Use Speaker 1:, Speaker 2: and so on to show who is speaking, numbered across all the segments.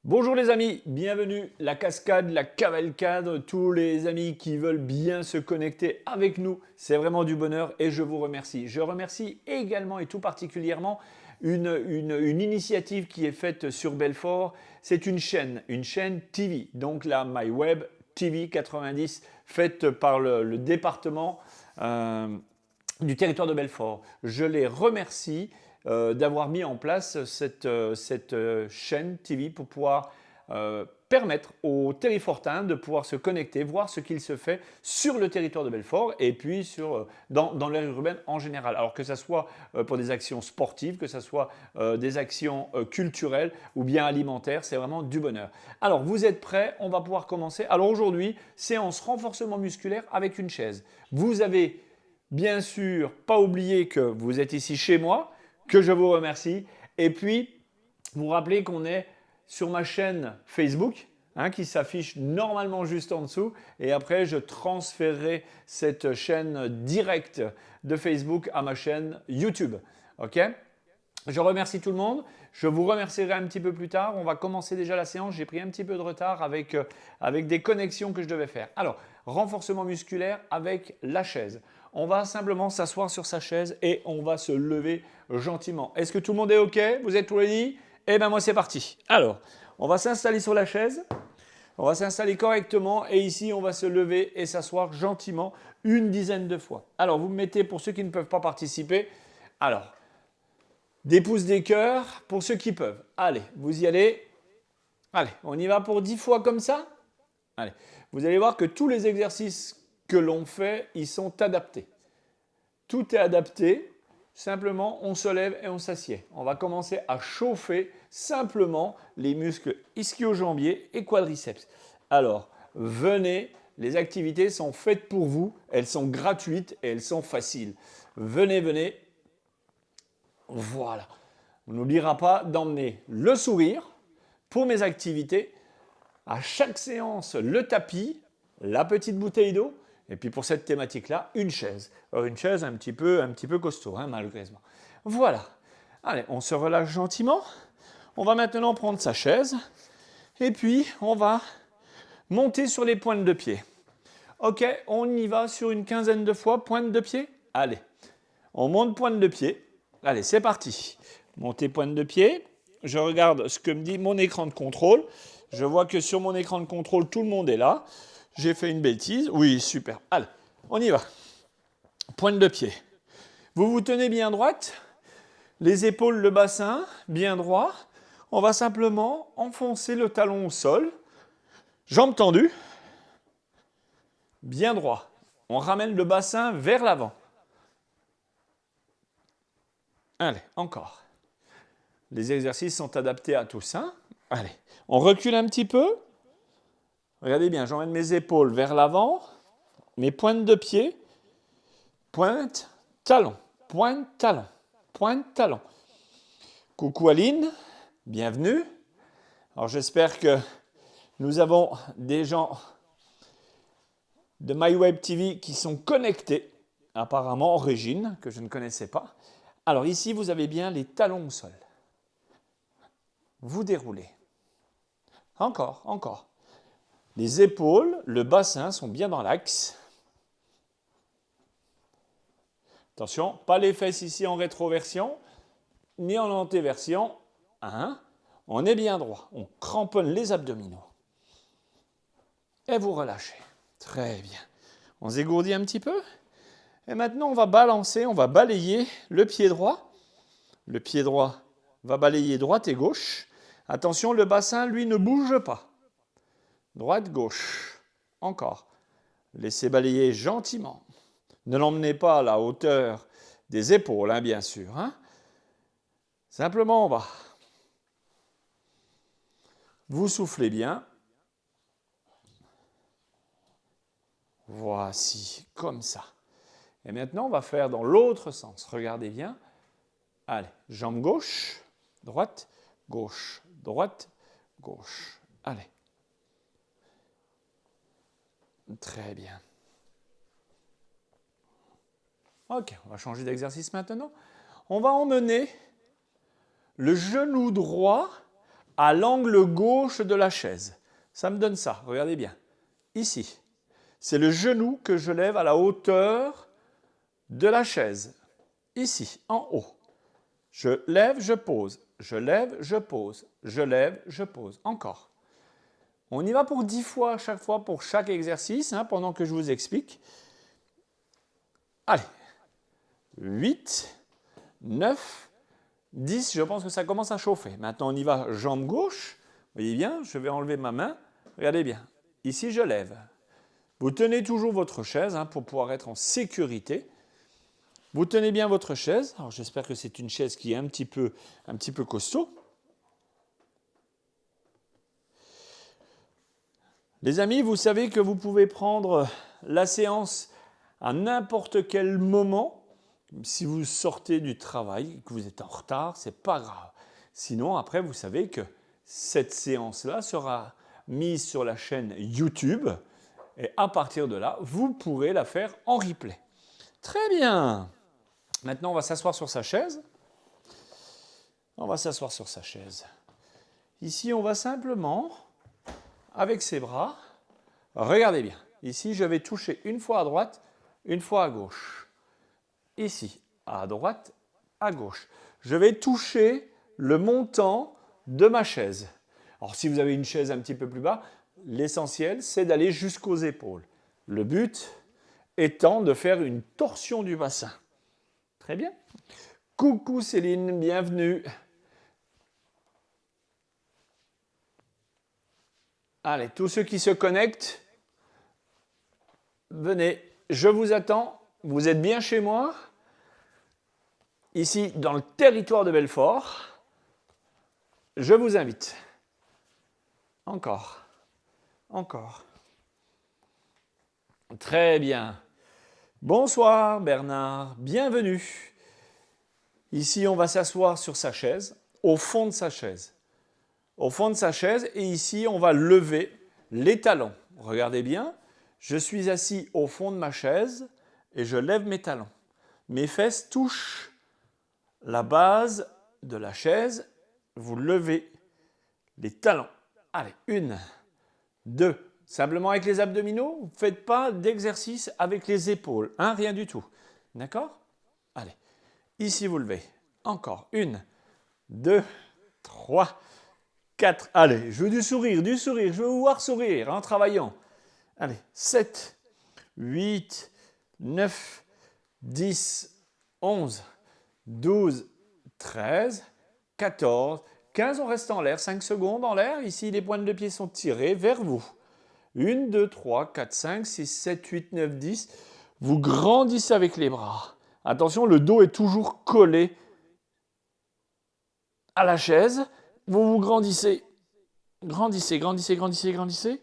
Speaker 1: Bonjour les amis, bienvenue, la cascade, la cavalcade, tous les amis qui veulent bien se connecter avec nous, c'est vraiment du bonheur et je vous remercie. Je remercie également et tout particulièrement une initiative qui est faite sur Belfort, c'est une chaîne TV, donc la MyWeb TV 90, faite par le département du territoire de Belfort. Je les remercie d'avoir mis en place cette chaîne TV pour pouvoir permettre aux Terrifortains de pouvoir se connecter, voir ce qu'il se fait sur le territoire de Belfort et puis dans l'aire urbaine en général. Alors que ce soit pour des actions sportives, que ce soit des actions culturelles ou bien alimentaires, c'est vraiment du bonheur. Alors vous êtes prêts? On va pouvoir commencer. Alors aujourd'hui, séance renforcement musculaire avec une chaise. Vous avez bien sûr pas oublié que vous êtes ici chez moi, que je vous remercie. Et puis, vous rappelez qu'on est sur ma chaîne Facebook, qui s'affiche normalement juste en dessous. Et après, je transférerai cette chaîne directe de Facebook à ma chaîne YouTube. OK? Je remercie tout le monde. Je vous remercierai un petit peu plus tard. On va commencer déjà la séance. J'ai pris un petit peu de retard avec des connexions que je devais faire. Alors, renforcement musculaire avec la chaise. On va simplement s'asseoir sur sa chaise et on va se lever gentiment. Est-ce que tout le monde est OK? Vous êtes ready? Eh bien, moi, c'est parti. Alors, on va s'installer sur la chaise. On va s'installer correctement et ici, on va se lever et s'asseoir gentiment une dizaine de fois. Alors, vous me mettez, pour ceux qui ne peuvent pas participer, alors, des pouces, des cœurs pour ceux qui peuvent. Allez, vous y allez. Allez, on y va pour 10 fois comme ça. Allez, vous allez voir que tous les exercices que l'on fait, ils sont adaptés. Tout est adapté. Simplement, on se lève et on s'assied. On va commencer à chauffer simplement les muscles ischio-jambiers et quadriceps. Alors, venez, les activités sont faites pour vous. Elles sont gratuites et elles sont faciles. Venez, venez. Voilà. On n'oubliera pas d'emmener le sourire pour mes activités. À chaque séance, le tapis, la petite bouteille d'eau. Et puis pour cette thématique-là, une chaise. Une chaise un petit peu costaud, malheureusement. Voilà. Allez, on se relâche gentiment. On va maintenant prendre sa chaise. Et puis, on va monter sur les pointes de pied. OK, on y va sur une quinzaine de fois. Pointe de pied. Allez, on monte pointe de pied. Allez, c'est parti. Montez pointe de pied. Je regarde ce que me dit mon écran de contrôle. Je vois que sur mon écran de contrôle, tout le monde est là. J'ai fait une bêtise. Oui, super. Allez, on y va. Pointe de pied. Vous vous tenez bien droite. Les épaules, le bassin, bien droit. On va simplement enfoncer le talon au sol. Jambes tendues. Bien droit. On ramène le bassin vers l'avant. Allez, encore. Les exercices sont adaptés à tous. Allez, on recule un petit peu. Regardez bien, j'emmène mes épaules vers l'avant, mes pointes de pied, pointe, talon, pointe, talon, pointe, talon. Coucou Aline, bienvenue. Alors j'espère que nous avons des gens de MyWeb TV qui sont connectés, apparemment Régine, que je ne connaissais pas. Alors ici, vous avez bien les talons au sol. Vous déroulez. Encore, encore. Les épaules, le bassin sont bien dans l'axe. Attention, pas les fesses ici en rétroversion, ni en antéversion. On est bien droit. On cramponne les abdominaux. Et vous relâchez. Très bien. On s'égourdit un petit peu. Et maintenant, on va balancer, on va balayer le pied droit. Le pied droit va balayer droite et gauche. Attention, le bassin, lui, ne bouge pas. Droite, gauche. Encore. Laissez balayer gentiment. Ne l'emmenez pas à la hauteur des épaules, bien sûr. Simplement en bas. Vous soufflez bien. Voici, comme ça. Et maintenant, on va faire dans l'autre sens. Regardez bien. Allez, jambe gauche, droite, gauche, droite, gauche. Allez. Très bien. Ok, on va changer d'exercice maintenant. On va emmener le genou droit à l'angle gauche de la chaise. Ça me donne ça, regardez bien. Ici, c'est le genou que je lève à la hauteur de la chaise. Ici, en haut. Je lève, je pose. Je lève, je pose. Je lève, je pose. Encore. On y va pour 10 fois à chaque fois pour chaque exercice, pendant que je vous explique. Allez. 8, 9, 10. Je pense que ça commence à chauffer. Maintenant, on y va jambe gauche. Vous voyez bien, je vais enlever ma main. Regardez bien. Ici, je lève. Vous tenez toujours votre chaise pour pouvoir être en sécurité. Vous tenez bien votre chaise. Alors, j'espère que c'est une chaise qui est un petit peu costaud. Les amis, vous savez que vous pouvez prendre la séance à n'importe quel moment. Si vous sortez du travail, que vous êtes en retard, ce n'est pas grave. Sinon, après, vous savez que cette séance-là sera mise sur la chaîne YouTube. Et à partir de là, vous pourrez la faire en replay. Très bien. Maintenant, on va s'asseoir sur sa chaise. On va s'asseoir sur sa chaise. Ici, on va simplement, avec ses bras, regardez bien. Ici, je vais toucher une fois à droite, une fois à gauche. Ici, à droite, à gauche. Je vais toucher le montant de ma chaise. Alors, si vous avez une chaise un petit peu plus bas, l'essentiel, c'est d'aller jusqu'aux épaules. Le but étant de faire une torsion du bassin. Très bien. Coucou Céline, bienvenue. Allez, tous ceux qui se connectent, venez, je vous attends. Vous êtes bien chez moi, ici dans le territoire de Belfort. Je vous invite. Encore. Encore. Très bien. Bonsoir Bernard, bienvenue. Ici, on va s'asseoir sur sa chaise, au fond de sa chaise. Au fond de sa chaise, et ici, on va lever les talons. Regardez bien, je suis assis au fond de ma chaise et je lève mes talons. Mes fesses touchent la base de la chaise. Vous levez les talons. Allez, 1, 2. Simplement avec les abdominaux, vous ne faites pas d'exercice avec les épaules. Rien du tout. D'accord? Allez, ici vous levez. Encore. 1, 2, 3, 4. Allez, je veux du sourire. Je veux vous voir sourire en travaillant. Allez, 7, 8, 9, 10, 11, 12, 13, 14, 15. On reste en l'air. 5 secondes en l'air. Ici, les pointes de pied sont tirées vers vous. 1, 2, 3, 4, 5, 6, 7, 8, 9, 10. Vous grandissez avec les bras. Attention, le dos est toujours collé à la chaise. Vous grandissez. Grandissez.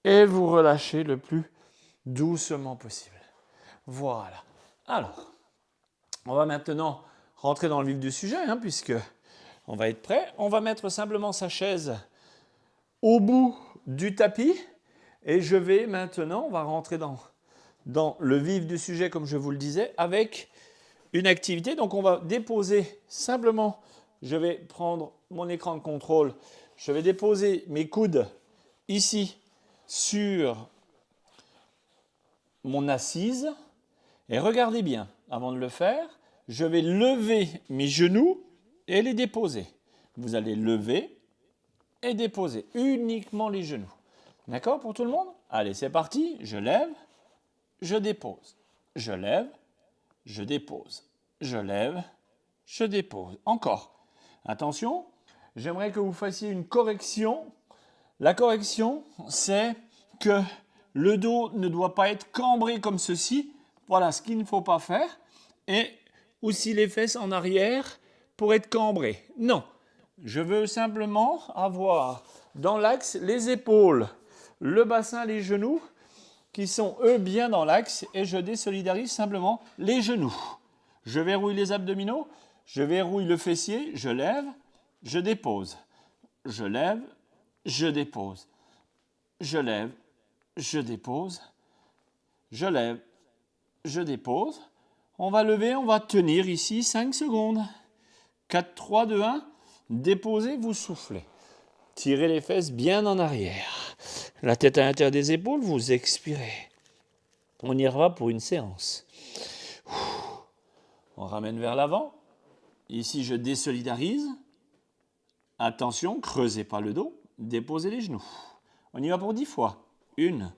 Speaker 1: Et vous relâchez le plus doucement possible. Voilà. Alors, on va maintenant rentrer dans le vif du sujet, puisque on va être prêt. On va mettre simplement sa chaise au bout du tapis. Et je vais maintenant, on va rentrer dans le vif du sujet, comme je vous le disais, avec une activité. Donc, on va déposer simplement, je vais prendre mon écran de contrôle, je vais déposer mes coudes ici sur mon assise. Et regardez bien, avant de le faire, je vais lever mes genoux et les déposer. Vous allez lever et déposer uniquement les genoux. D'accord pour tout le monde? Allez, c'est parti. Je lève, je dépose. Je lève, je dépose. Je lève, je dépose. Encore. Attention, j'aimerais que vous fassiez une correction. La correction, c'est que le dos ne doit pas être cambré comme ceci. Voilà ce qu'il ne faut pas faire. Et aussi les fesses en arrière pour être cambrées. Non, je veux simplement avoir dans l'axe les épaules, le bassin, les genoux, qui sont eux bien dans l'axe, et je désolidarise simplement les genoux. Je verrouille les abdominaux, je verrouille le fessier, je lève, je dépose. Je lève, je dépose. Je lève, je dépose. Je lève, je dépose. On va lever, on va tenir ici 5 secondes. 4, 3, 2, 1. Déposez, vous soufflez. Tirez les fesses bien en arrière. La tête à l'intérieur des épaules, vous expirez. On y va pour une séance. On ramène vers l'avant. Ici, je désolidarise. Attention, creusez pas le dos. Déposez les genoux. On y va pour 10 fois. 1.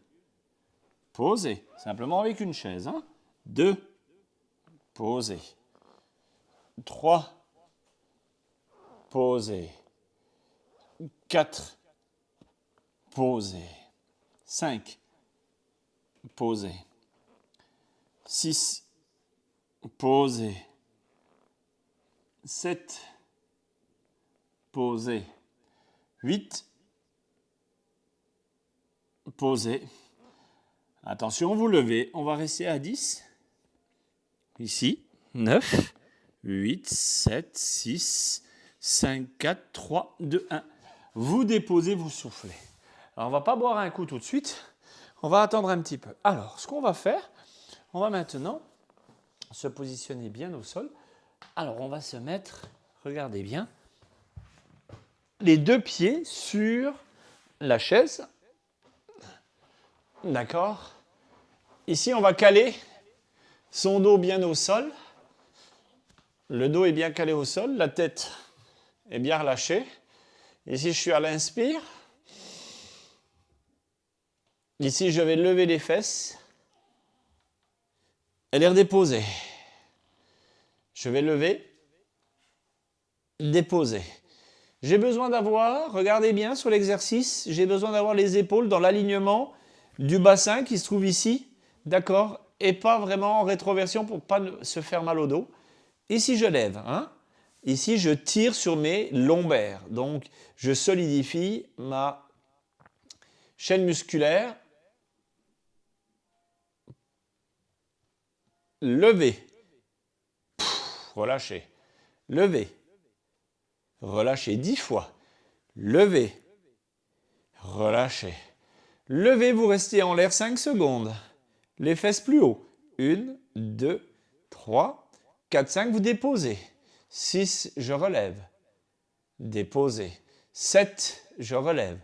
Speaker 1: Posez. Simplement avec une chaise. 2. Posez. 3. Posez. 4. Posez. 5. Posez. 6. Posez. 7. Posez. 8. Posez. Attention, vous levez. On va rester à 10. Ici. 9, 8, 7, 6, 5, 4, 3, 2, 1. Vous déposez, vous soufflez. Alors, on ne va pas boire un coup tout de suite. On va attendre un petit peu. Alors, ce qu'on va faire, on va maintenant se positionner bien au sol. Alors, on va se mettre, regardez bien, les deux pieds sur la chaise. D'accord. Ici, on va caler son dos bien au sol. Le dos est bien calé au sol, la tête est bien relâchée. Ici, je suis à l'inspire. Ici, je vais lever les fesses et les redéposer. Je vais lever, déposer. J'ai besoin d'avoir, regardez bien sur l'exercice, j'ai besoin d'avoir les épaules dans l'alignement du bassin qui se trouve ici, d'accord, et pas vraiment en rétroversion pour ne pas se faire mal au dos. Ici, je lève. Ici, je tire sur mes lombaires. Donc, je solidifie ma chaîne musculaire. Levez. Relâchez. Levez. Relâchez 10 fois. Levez. Relâchez. Levez, vous restez en l'air 5 secondes. Les fesses plus haut. 1, 2, 3, 4, 5. Vous déposez. 6, je relève. Déposez. 7, je relève.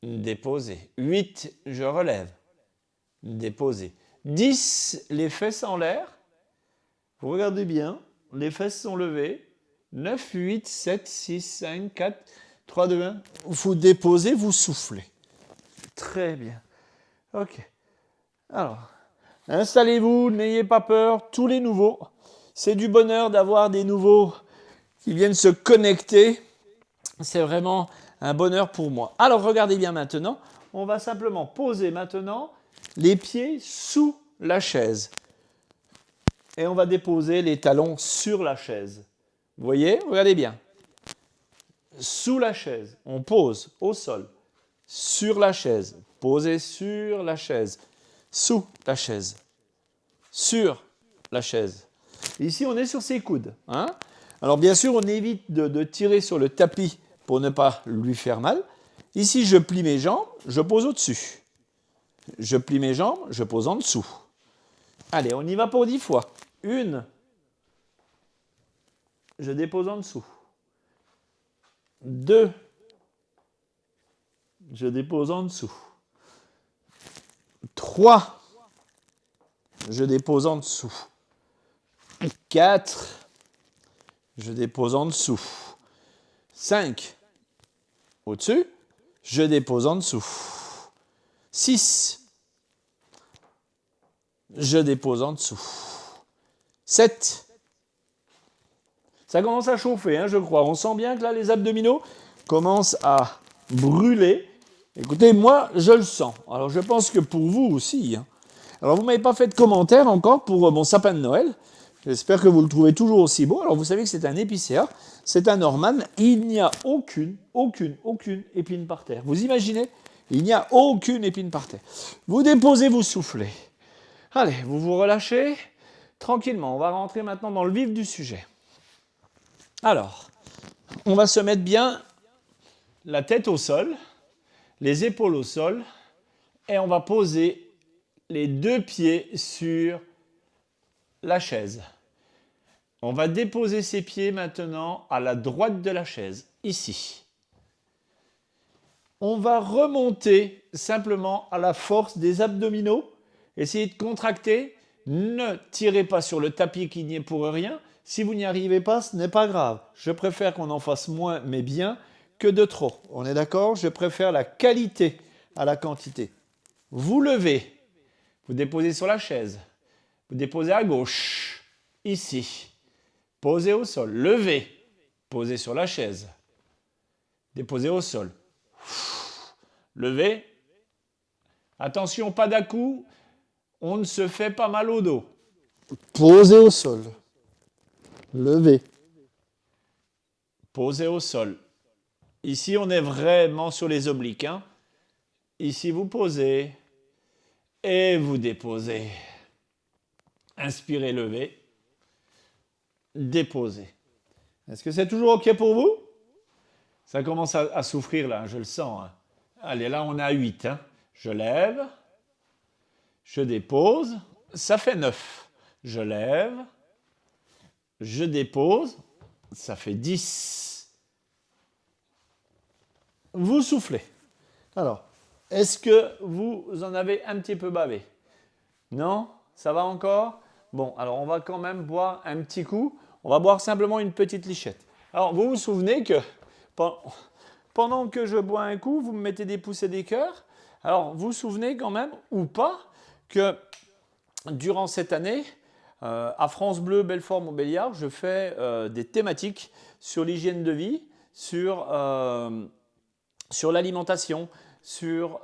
Speaker 1: Déposez. 8, je relève. Déposez. 10, les fesses en l'air. Vous regardez bien. Les fesses sont levées. 9, 8, 7, 6, 5, 4, 3, 2, 1. Vous déposez, vous soufflez. Très bien. Ok. Alors, installez-vous, n'ayez pas peur. Tous les nouveaux. C'est du bonheur d'avoir des nouveaux qui viennent se connecter. C'est vraiment un bonheur pour moi. Alors, regardez bien maintenant. On va simplement poser maintenant les pieds sous la chaise. Et on va déposer les talons sur la chaise. Vous voyez? Regardez bien. Sous la chaise, on pose au sol. Sur la chaise, posez sur la chaise. Sous la chaise. Sur la chaise. Ici, on est sur ses coudes. Alors, bien sûr, on évite de tirer sur le tapis pour ne pas lui faire mal. Ici, je plie mes jambes, je pose au-dessus. Je plie mes jambes, je pose en dessous. Allez, on y va pour 10 fois. 1. Je dépose en dessous. 2. Je dépose en dessous. 3. Je dépose en dessous. 4. Je dépose en dessous. 5. Au-dessus. Je dépose en dessous. 6. Je dépose en dessous. 7. Ça commence à chauffer, je crois. On sent bien que là, les abdominaux commencent à brûler. Écoutez, moi, je le sens. Alors, je pense que pour vous aussi. Alors, vous ne m'avez pas fait de commentaire encore pour mon sapin de Noël. J'espère que vous le trouvez toujours aussi beau. Alors, vous savez que c'est un épicéa, c'est un Norman. Il n'y a aucune épine par terre. Vous imaginez? Il n'y a aucune épine par terre. Vous déposez, vous soufflez. Allez, vous vous relâchez tranquillement. On va rentrer maintenant dans le vif du sujet. Alors, on va se mettre bien la tête au sol, les épaules au sol, et on va poser les deux pieds sur la chaise. On va déposer ses pieds maintenant à la droite de la chaise, ici. On va remonter simplement à la force des abdominaux. Essayez de contracter. Ne tirez pas sur le tapis qui n'y est pour rien. Si vous n'y arrivez pas, ce n'est pas grave. Je préfère qu'on en fasse moins, mais bien, que de trop. On est d'accord? Je préfère la qualité à la quantité. Vous levez. Vous déposez sur la chaise. Vous déposez à gauche. Ici. Posez au sol. Levez. Posez sur la chaise. Déposez au sol. Levez. Attention, pas d'à-coups. On ne se fait pas mal au dos. Posez au sol. Levez. Posez au sol. Ici, on est vraiment sur les obliques. Hein. Ici, vous posez et vous déposez. Inspirez, levez. Déposez. Est-ce que c'est toujours OK pour vous? Ça commence à souffrir là, je le sens. Hein. Allez, là, on est à 8. Hein. Je lève. Je dépose. Ça fait 9. Je lève. Je dépose. Ça fait 10. Vous soufflez. Alors, est-ce que vous en avez un petit peu bavé? Non? Ça va encore? Bon, alors on va quand même boire un petit coup. On va boire simplement une petite lichette. Alors, vous vous souvenez que pendant que je bois un coup, vous me mettez des pouces et des cœurs. Alors, vous vous souvenez quand même, ou pas, que durant cette année, à France Bleu, Belfort-Montbéliard, je fais des thématiques sur l'hygiène de vie, sur l'alimentation, sur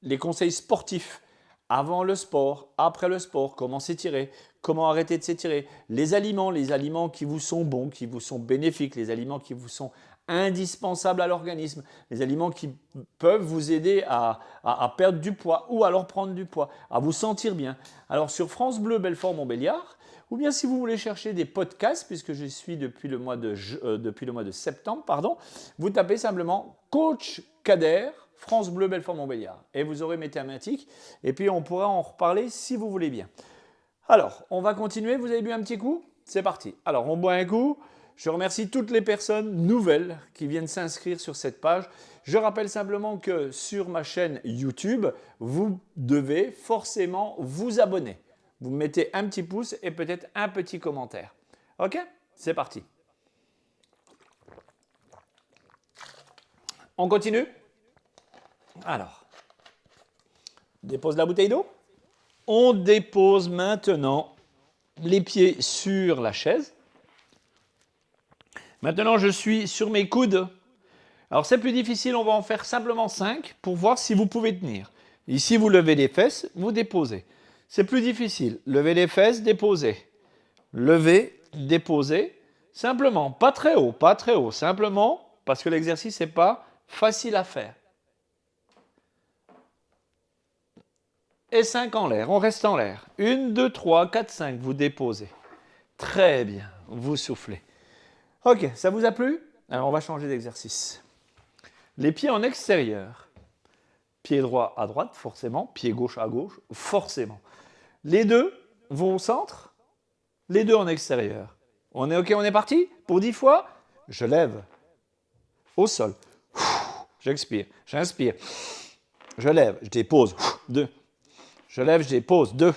Speaker 1: les conseils sportifs, avant le sport, après le sport, comment s'étirer, comment arrêter de s'étirer, les aliments qui vous sont bons, qui vous sont bénéfiques, les aliments qui vous sont indispensables à l'organisme, les aliments qui peuvent vous aider à perdre du poids ou alors prendre du poids, à vous sentir bien. Alors sur France Bleu Belfort-Montbéliard, ou bien si vous voulez chercher des podcasts, puisque je suis depuis le mois de septembre, pardon, vous tapez simplement Coach Kader, France Bleu Belfort-Montbéliard, et vous aurez mes thématiques, et puis on pourra en reparler si vous voulez bien. Alors, on va continuer, vous avez bu un petit coup? C'est parti. Alors, on boit un coup. Je remercie toutes les personnes nouvelles qui viennent s'inscrire sur cette page. Je rappelle simplement que sur ma chaîne YouTube, vous devez forcément vous abonner. Vous mettez un petit pouce et peut-être un petit commentaire. Ok? C'est parti. On continue? Alors, dépose la bouteille d'eau. On dépose maintenant les pieds sur la chaise. Maintenant, je suis sur mes coudes. Alors, c'est plus difficile, on va en faire simplement 5 pour voir si vous pouvez tenir. Ici, vous levez les fesses, vous déposez. C'est plus difficile. Levez les fesses, déposez. Levez, déposez. Simplement, pas très haut, simplement parce que l'exercice n'est pas facile à faire. Et 5 en l'air, on reste en l'air. 1, 2, 3, 4, 5, vous déposez. Très bien, vous soufflez. Ok, ça vous a plu? Alors on va changer d'exercice. Les pieds en extérieur. Pied droit à droite, forcément. Pied gauche à gauche, forcément. Les deux vont au centre. Les deux en extérieur. On est ok, on est parti? Pour 10 fois, je lève. Au sol. J'expire, j'inspire. Je lève, je dépose. 2. Je lève, je dépose. 2.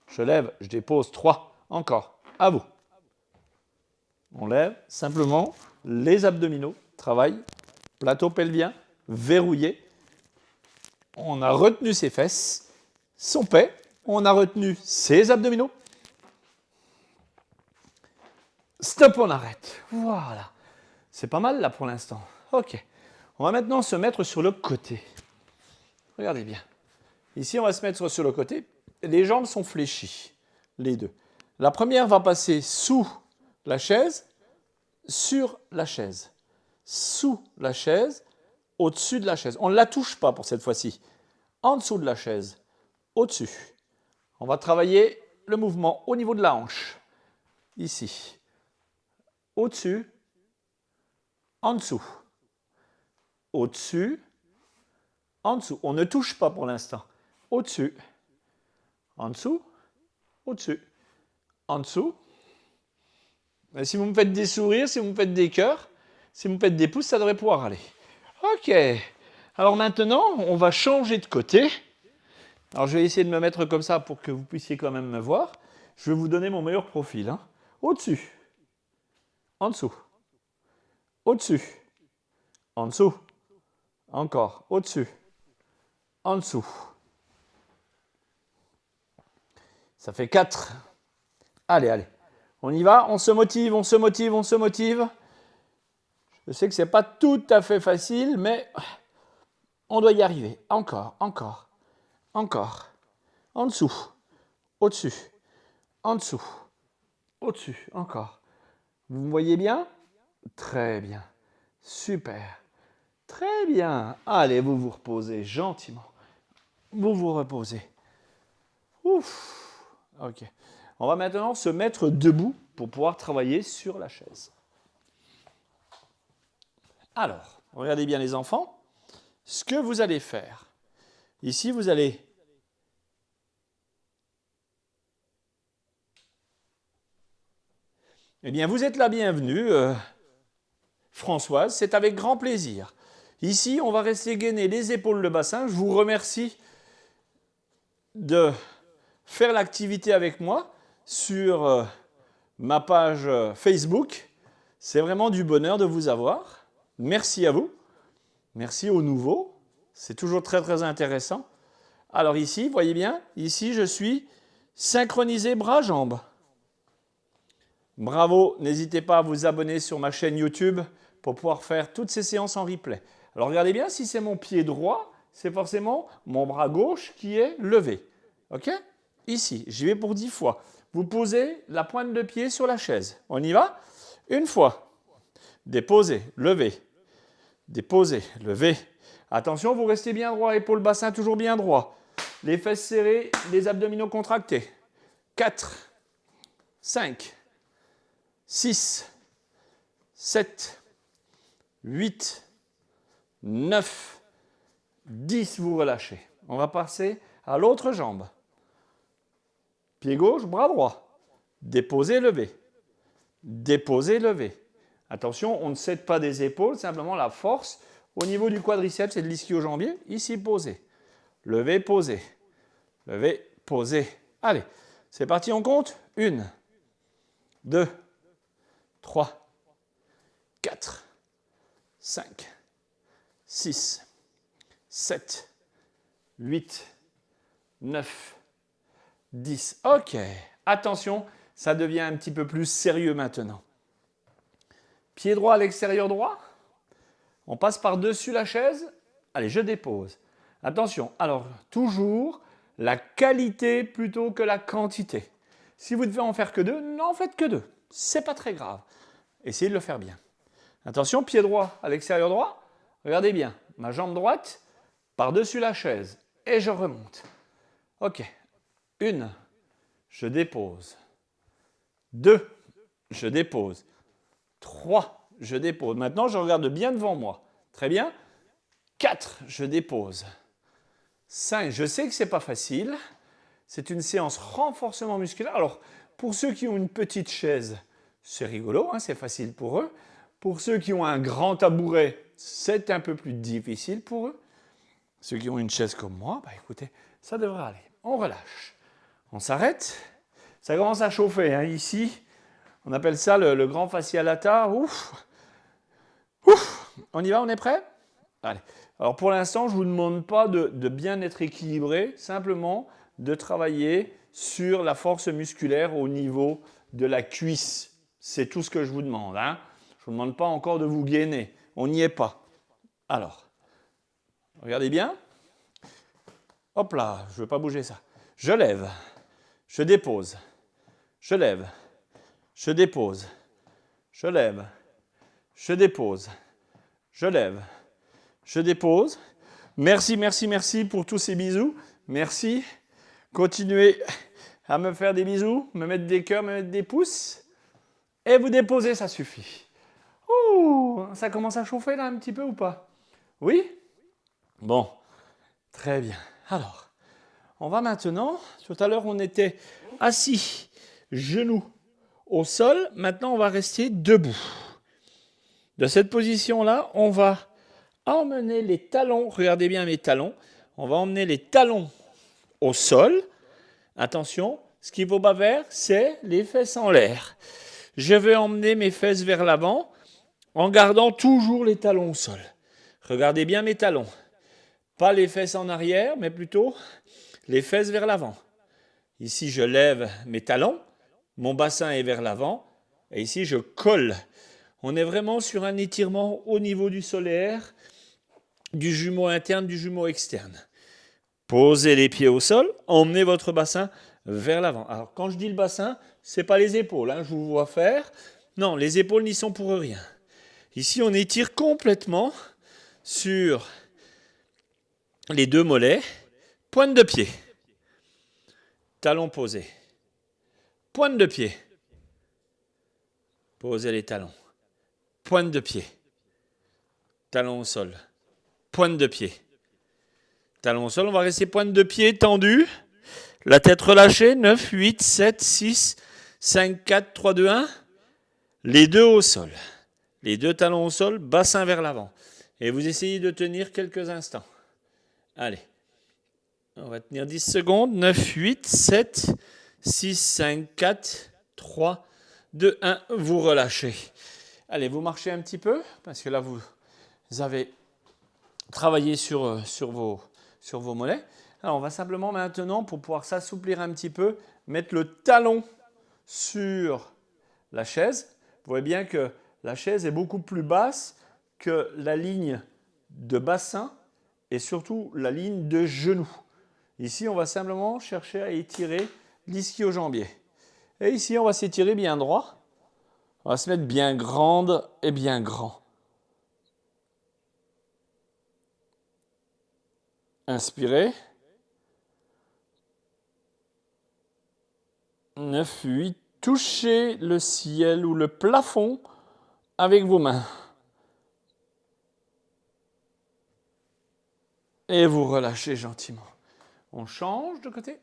Speaker 1: Je lève, je dépose. 3. Encore. À vous. On lève simplement les abdominaux. Travail. Plateau pelvien. Verrouillé. On a retenu ses fesses. Son pec. On a retenu ses abdominaux. Stop, on arrête. Voilà. C'est pas mal là pour l'instant. Ok. On va maintenant se mettre sur le côté. Regardez bien. Ici, on va se mettre sur le côté. Les jambes sont fléchies, les deux. La première va passer sous la chaise, sur la chaise. Sous la chaise, au-dessus de la chaise. On ne la touche pas pour cette fois-ci. En dessous de la chaise, au-dessus. On va travailler le mouvement au niveau de la hanche. Ici. Au-dessus, en dessous. Au-dessus, en dessous. On ne touche pas pour l'instant. Au-dessus, en dessous, au-dessus, en dessous. Et si vous me faites des sourires, si vous me faites des cœurs, si vous me faites des pouces, ça devrait pouvoir aller. Ok. Alors maintenant, on va changer de côté. Alors je vais essayer de me mettre comme ça pour que vous puissiez quand même me voir. Je vais vous donner mon meilleur profil. Hein. Au-dessus, en dessous, au-dessus, en dessous, encore, au-dessus, en dessous. Ça fait 4. Allez, allez. On y va, on se motive, on se motive, on se motive. Je sais que ce n'est pas tout à fait facile, mais on doit y arriver. Encore, encore, encore. En dessous, au-dessus, en dessous, au-dessus, encore. Vous me voyez bien? Très bien. Super. Très bien. Allez, vous vous reposez gentiment. Vous vous reposez. Ouf. Ok. On va maintenant se mettre debout pour pouvoir travailler sur la chaise. Alors, regardez bien les enfants. Ce que vous allez faire. Ici, vous allez... Eh bien, vous êtes la bienvenue, Françoise. C'est avec grand plaisir. Ici, on va rester gainé les épaules, le bassin. Je vous remercie de faire l'activité avec moi sur ma page Facebook. C'est vraiment du bonheur de vous avoir. Merci à vous. Merci aux nouveaux. C'est toujours très très intéressant. Alors ici, voyez bien, ici je suis synchronisé bras-jambes. Bravo, n'hésitez pas à vous abonner sur ma chaîne YouTube pour pouvoir faire toutes ces séances en replay. Alors regardez bien, si c'est mon pied droit, c'est forcément mon bras gauche qui est levé. Ok? Ici, j'y vais pour 10 fois. Vous posez la pointe de pied sur la chaise. On y va? Une fois. Déposez, levez. Déposez, levez. Attention, vous restez bien droit, épaule, bassin toujours bien droit. Les fesses serrées, les abdominaux contractés. 4, 5, 6, 7, 8, 9, 10, vous relâchez. On va passer à l'autre jambe. Pied gauche, bras droit. Déposez, levez. Déposez, levez. Attention, on ne cède pas des épaules, simplement la force au niveau du quadriceps et de l'ischio-jambier. Ici, posez. Levez, posez. Levez, posez. Allez, c'est parti, on compte. 1, 2, 3, 4, 5, 6, 7, 8, 9, 10. Ok, attention, ça devient un petit peu plus sérieux maintenant. Pied droit à l'extérieur droit. On passe par-dessus la chaise. Allez, je dépose. Attention, alors toujours la qualité plutôt que la quantité. Si vous devez en faire que 2, n'en faites que 2. C'est pas très grave. Essayez de le faire bien. Attention, pied droit à l'extérieur droit. Regardez bien, ma jambe droite par-dessus la chaise. Et je remonte. Ok. 1, je dépose. 2, je dépose. 3, je dépose. Maintenant, je regarde bien devant moi. Très bien. 4, je dépose. 5, je sais que ce n'est pas facile. C'est une séance renforcement musculaire. Alors, pour ceux qui ont une petite chaise, c'est rigolo, hein, c'est facile pour eux. Pour ceux qui ont un grand tabouret, c'est un peu plus difficile pour eux. Ceux qui ont une chaise comme moi, bah écoutez, ça devrait aller. On relâche. On s'arrête. Ça commence à chauffer. Hein. Ici, on appelle ça le grand fascia lata. Ouf. Ouf. On y va, on est prêt? Allez. Alors pour l'instant, je ne vous demande pas de bien être équilibré, simplement de travailler sur la force musculaire au niveau de la cuisse. C'est tout ce que je vous demande. Hein. Je ne vous demande pas encore de vous gainer. On n'y est pas. Alors, regardez bien. Hop là, je ne veux pas bouger ça. Je lève. Je dépose. Je lève. Je dépose. Je lève. Je dépose. Je lève. Je dépose. Merci, merci, merci pour tous ces bisous. Merci. Continuez à me faire des bisous, me mettre des cœurs, me mettre des pouces. Et vous déposez, ça suffit. Ouh, ça commence à chauffer là un petit peu ou pas? Oui? Bon, très bien. Alors, on va maintenant, tout à l'heure on était assis, genoux au sol. Maintenant on va rester debout. De cette position-là, on va emmener les talons, regardez bien mes talons, on va emmener les talons au sol. Attention, ce qu'il ne faut pas faire, c'est les fesses en l'air. Je vais emmener mes fesses vers l'avant en gardant toujours les talons au sol. Regardez bien mes talons. Pas les fesses en arrière, mais plutôt les fesses vers l'avant. Ici, je lève mes talons, mon bassin est vers l'avant, et ici, je colle. On est vraiment sur un étirement au niveau du solaire, du jumeau interne, du jumeau externe. Posez les pieds au sol, emmenez votre bassin vers l'avant. Alors, quand je dis le bassin, ce n'est pas les épaules, je vous vois faire. Non, les épaules n'y sont pour rien. Ici, on étire complètement sur les deux mollets, pointe de pied, talons posés, pointe de pied, posez les talons, pointe de pied, talons au sol, pointe de pied, talons au sol. On va rester pointe de pied tendue, la tête relâchée, 9, 8, 7, 6, 5, 4, 3, 2, 1. Les deux au sol, les deux talons au sol, bassin vers l'avant. Et vous essayez de tenir quelques instants. Allez, on va tenir 10 secondes. 9, 8, 7, 6, 5, 4, 3, 2, 1. Vous relâchez. Allez, vous marchez un petit peu, parce que là, vous avez travaillé sur vos mollets. Alors, on va simplement maintenant, pour pouvoir s'assouplir un petit peu, mettre le talon sur la chaise. Vous voyez bien que la chaise est beaucoup plus basse que la ligne de bassin et surtout la ligne de genou. Ici, on va simplement chercher à étirer l'ischio-jambier. Et ici, on va s'étirer bien droit. On va se mettre bien grande et bien grand. Inspirez. 9, 8. Touchez le ciel ou le plafond avec vos mains. Et vous relâchez gentiment. On change de côté.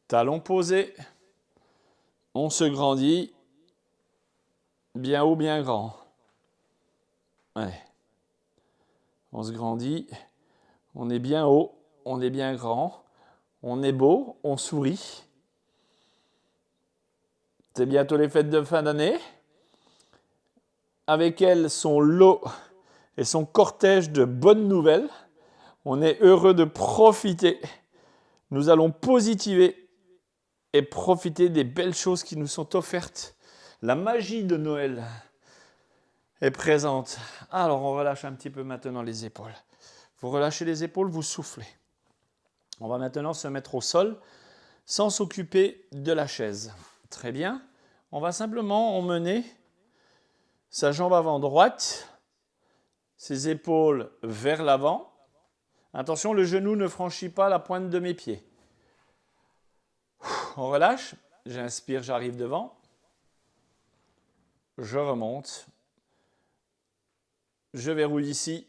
Speaker 1: Talons posés. On se grandit. Bien haut, bien grand. Allez. On se grandit. On est bien haut. On est bien grand. On est beau. On sourit. C'est bientôt les fêtes de fin d'année. Avec elles, son lot et son cortège de bonnes nouvelles. On est heureux de profiter. Nous allons positiver et profiter des belles choses qui nous sont offertes. La magie de Noël est présente. Alors, on relâche un petit peu maintenant les épaules. Vous relâchez les épaules, vous soufflez. On va maintenant se mettre au sol sans s'occuper de la chaise. Très bien. On va simplement emmener sa jambe avant droite, ses épaules vers l'avant. Attention, le genou ne franchit pas la pointe de mes pieds. On relâche. J'inspire, j'arrive devant. Je remonte. Je verrouille ici.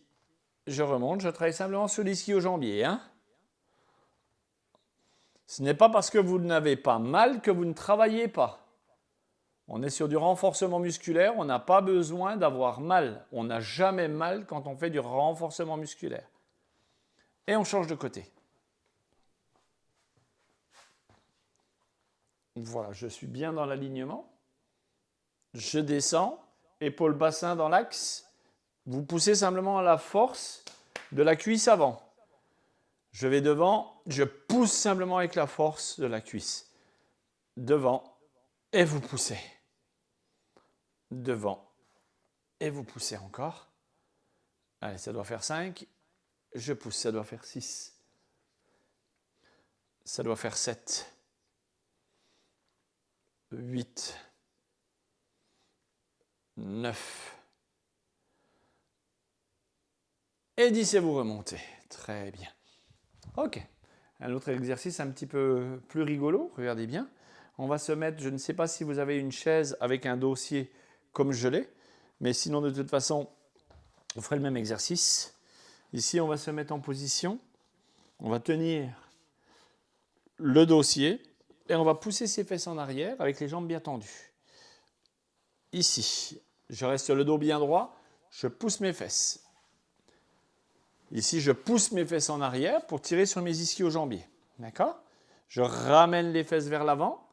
Speaker 1: Je remonte. Je travaille simplement sur l'ischio-jambier. Ce n'est pas parce que vous n'avez pas mal que vous ne travaillez pas. On est sur du renforcement musculaire. On n'a pas besoin d'avoir mal. On n'a jamais mal quand on fait du renforcement musculaire. Et on change de côté. Voilà, je suis bien dans l'alignement. Je descends, épaule bassin dans l'axe. Vous poussez simplement à la force de la cuisse avant. Je vais devant, je pousse simplement avec la force de la cuisse. Devant, et vous poussez. Devant, et vous poussez encore. Allez, ça doit faire 5. Je pousse, ça doit faire 6. Ça doit faire 7. 8. 9. Et 10 et vous remontez. Très bien. Ok. Un autre exercice un petit peu plus rigolo. Regardez bien. On va se mettre, je ne sais pas si vous avez une chaise avec un dossier comme je l'ai, mais sinon de toute façon, on ferait le même exercice. Ici, on va se mettre en position. On va tenir le dossier et on va pousser ses fesses en arrière avec les jambes bien tendues. Ici, je reste le dos bien droit, je pousse mes fesses. Ici, je pousse mes fesses en arrière pour tirer sur mes ischio-jambiers. D'accord? Je ramène les fesses vers l'avant.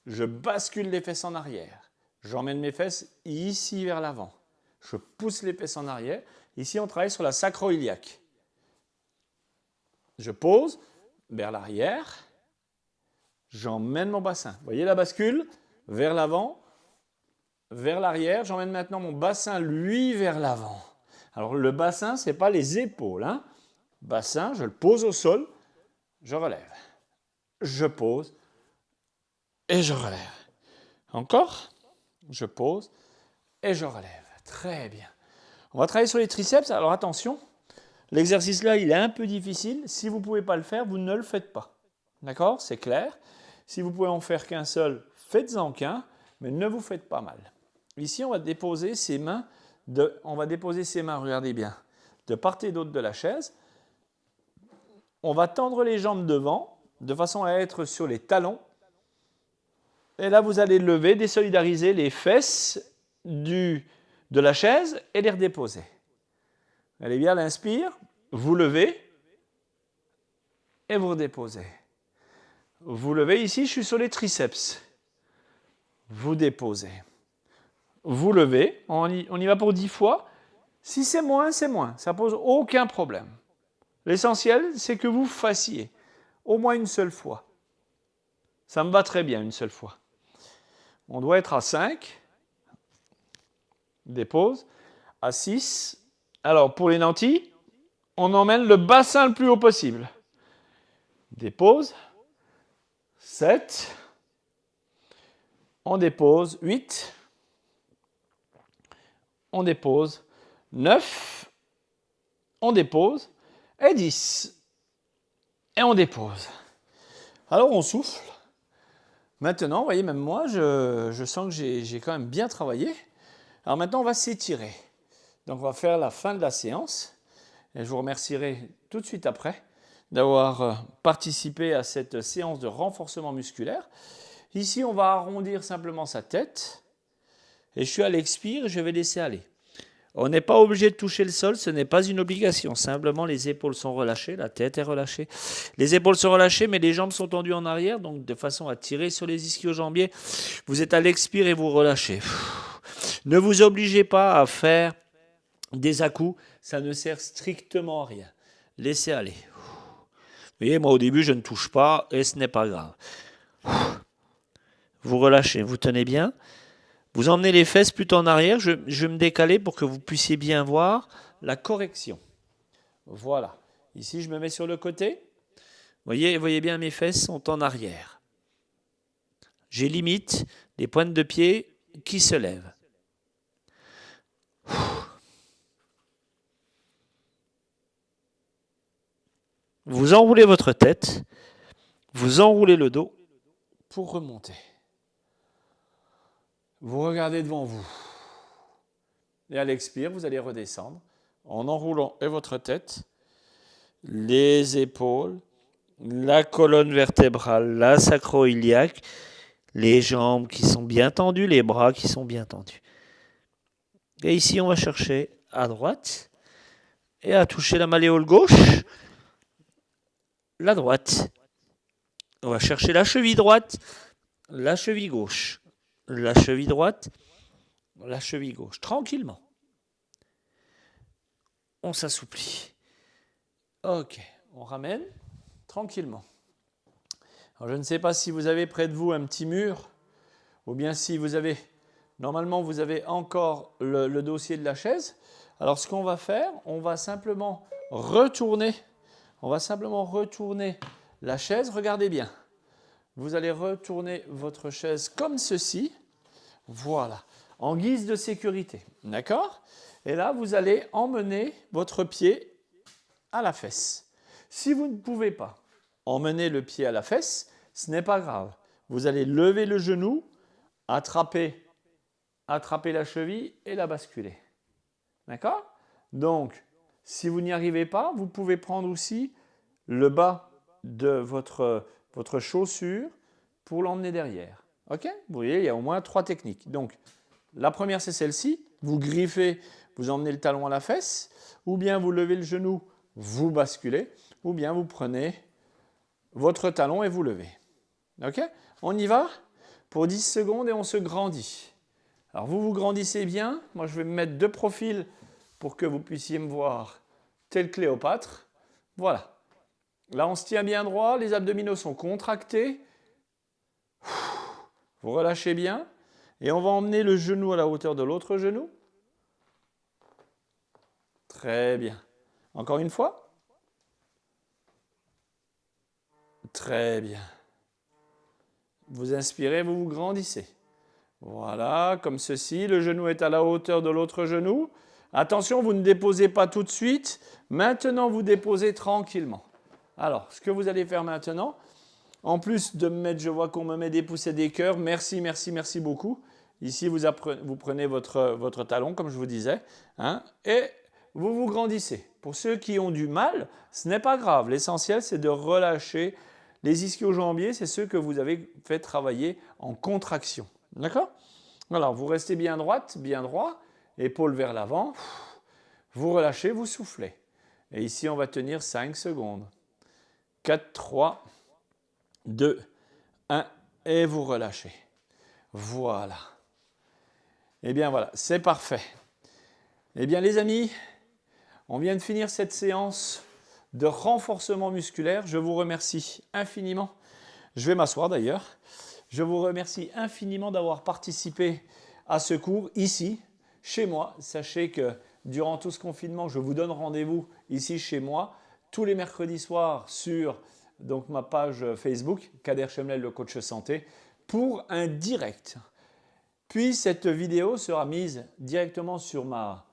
Speaker 1: Je bascule les fesses en arrière. J'emmène mes fesses ici vers l'avant. Je pousse les fesses en arrière. Ici, on travaille sur la sacro-iliaque. Je pose vers l'arrière. J'emmène mon bassin. Vous voyez la bascule? Vers l'avant, vers l'arrière. J'emmène maintenant mon bassin, lui, vers l'avant. Alors, le bassin, ce n'est pas les épaules. Hein. Bassin, je le pose au sol. Je relève. Je pose. Et je relève. Encore. Je pose. Et je relève. Très bien. On va travailler sur les triceps. Alors, attention. L'exercice là, il est un peu difficile. Si vous ne pouvez pas le faire, vous ne le faites pas. D'accord? C'est clair. Si vous pouvez en faire qu'un seul, faites-en qu'un, mais ne vous faites pas mal. Ici, on va déposer ses mains, regardez bien, de part et d'autre de la chaise. On va tendre les jambes devant, de façon à être sur les talons. Et là, vous allez lever, désolidariser les fesses de la chaise et les redéposer. Allez bien, l'inspire, vous levez et vous redéposez. Vous levez ici, je suis sur les triceps. Vous déposez. Vous levez, on y va pour 10 fois. Si c'est moins, c'est moins. Ça ne pose aucun problème. L'essentiel, c'est que vous fassiez au moins une seule fois. Ça me va très bien, une seule fois. On doit être à 5. Dépose. À 6. Alors, pour les nantis, on emmène le bassin le plus haut possible. Dépose. 7. On dépose. 8. On dépose. 9. On dépose. Et 10. Et on dépose. Alors, on souffle. Maintenant, vous voyez, même moi, je sens que j'ai quand même bien travaillé. Alors maintenant, on va s'étirer. Donc, on va faire la fin de la séance. Et je vous remercierai tout de suite après d'avoir participé à cette séance de renforcement musculaire. Ici, on va arrondir simplement sa tête. Et je suis à l'expire, je vais laisser aller. On n'est pas obligé de toucher le sol, ce n'est pas une obligation. Simplement, les épaules sont relâchées, la tête est relâchée. Les épaules sont relâchées, mais les jambes sont tendues en arrière, donc de façon à tirer sur les ischio-jambiers. Vous êtes à l'expire et vous relâchez. Ne vous obligez pas à faire des à-coups, ça ne sert strictement à rien. Laissez aller. Vous voyez, moi au début, je ne touche pas et ce n'est pas grave. Vous relâchez, vous tenez bien. Vous emmenez les fesses plutôt en arrière. Je vais me décaler pour que vous puissiez bien voir la correction. Voilà. Ici, je me mets sur le côté. Voyez bien, mes fesses sont en arrière. J'ai limite les pointes de pied qui se lèvent. Vous enroulez votre tête. Vous enroulez le dos pour remonter. Vous regardez devant vous. Et à l'expire, vous allez redescendre en enroulant et votre tête, les épaules, la colonne vertébrale, la sacro-iliaque, les jambes qui sont bien tendues, les bras qui sont bien tendus. Et ici, on va chercher à droite et à toucher la malléole gauche, la droite. On va chercher la cheville droite, la cheville gauche. La cheville droite, la cheville gauche. Tranquillement. On s'assouplit. Ok, on ramène tranquillement. Alors, je ne sais pas si vous avez près de vous un petit mur ou bien si vous avez... Normalement, vous avez encore le dossier de la chaise. Alors, ce qu'on va faire, on va simplement retourner la chaise. Regardez bien. Vous allez retourner votre chaise comme ceci. Voilà, en guise de sécurité. D'accord? Et là, vous allez emmener votre pied à la fesse. Si vous ne pouvez pas emmener le pied à la fesse, ce n'est pas grave. Vous allez lever le genou, attraper la cheville et la basculer. D'accord? Donc, si vous n'y arrivez pas, vous pouvez prendre aussi le bas de votre chaussure pour l'emmener derrière. Ok? Vous voyez, il y a au moins 3 techniques. Donc, la première, c'est celle-ci. Vous griffez, vous emmenez le talon à la fesse, ou bien vous levez le genou, vous basculez, ou bien vous prenez votre talon et vous levez. OK? On y va pour 10 secondes et on se grandit. Alors vous vous grandissez bien. Moi je vais me mettre de profil pour que vous puissiez me voir tel Cléopâtre. Voilà. Là on se tient bien droit, les abdominaux sont contractés. Vous relâchez bien. Et on va emmener le genou à la hauteur de l'autre genou. Très bien. Encore une fois. Très bien. Vous inspirez, vous vous grandissez. Voilà, comme ceci. Le genou est à la hauteur de l'autre genou. Attention, vous ne déposez pas tout de suite. Maintenant, vous déposez tranquillement. Alors, ce que vous allez faire maintenant, en plus de me mettre, je vois qu'on me met des pouces et des cœurs. Merci, merci, merci beaucoup. Ici, vous prenez votre talon, comme je vous disais, hein, et vous vous grandissez. Pour ceux qui ont du mal, ce n'est pas grave. L'essentiel, c'est de relâcher les ischio-jambiers. C'est ceux que vous avez fait travailler en contraction. D'accord? Alors, vous restez bien droite, bien droit, épaules vers l'avant. Vous relâchez, vous soufflez. Et ici, on va tenir 5 secondes. 4, 3, 2, 1, et vous relâchez. Voilà. Eh bien voilà, c'est parfait. Eh bien les amis, on vient de finir cette séance de renforcement musculaire. Je vous remercie infiniment. Je vais m'asseoir d'ailleurs. Je vous remercie infiniment d'avoir participé à ce cours ici, chez moi. Sachez que durant tout ce confinement, je vous donne rendez-vous ici chez moi tous les mercredis soirs sur donc, ma page Facebook, Kader Chemlel, le coach santé, pour un direct. Puis cette vidéo sera mise directement sur ma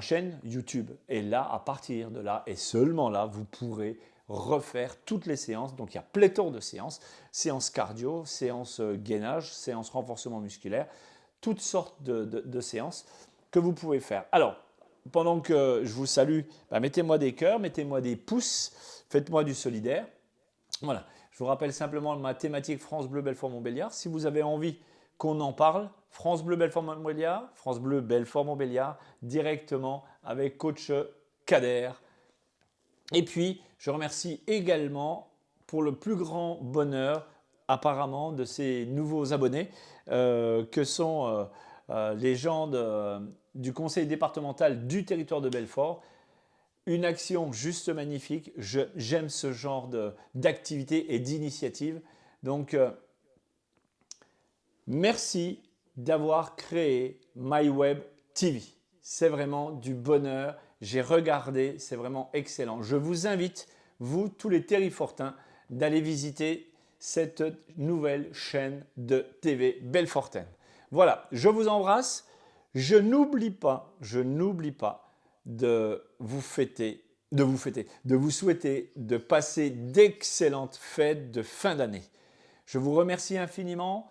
Speaker 1: chaîne YouTube. Et là, à partir de là, et seulement là, vous pourrez refaire toutes les séances. Donc il y a pléthore de séances, séances cardio, séances gainage, séances renforcement musculaire, toutes sortes de séances que vous pouvez faire. Alors, pendant que je vous salue, mettez-moi des cœurs, mettez-moi des pouces, faites-moi du solidaire. Voilà, je vous rappelle simplement ma thématique France Bleu Belfort Montbéliard. Si vous avez envie qu'on en parle, France Bleu Belfort Montbéliard, France Bleu Belfort Montbéliard, directement avec coach Kader. Et puis, je remercie également pour le plus grand bonheur apparemment de ces nouveaux abonnés que sont les gens du conseil départemental du territoire de Belfort. Une action juste magnifique. J'aime ce genre d'activité et d'initiative. Donc, merci d'avoir créé MyWeb TV. C'est vraiment du bonheur. J'ai regardé, c'est vraiment excellent. Je vous invite, vous, tous les terrifortains, d'aller visiter cette nouvelle chaîne de TV Belfortaine. Voilà, je vous embrasse. Je n'oublie pas de vous souhaiter de passer d'excellentes fêtes de fin d'année. Je vous remercie infiniment.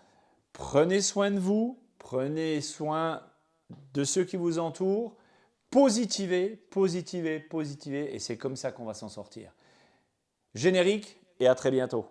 Speaker 1: Prenez soin de vous, prenez soin de ceux qui vous entourent. Positivez, positivez, positivez, et c'est comme ça qu'on va s'en sortir. Générique et à très bientôt.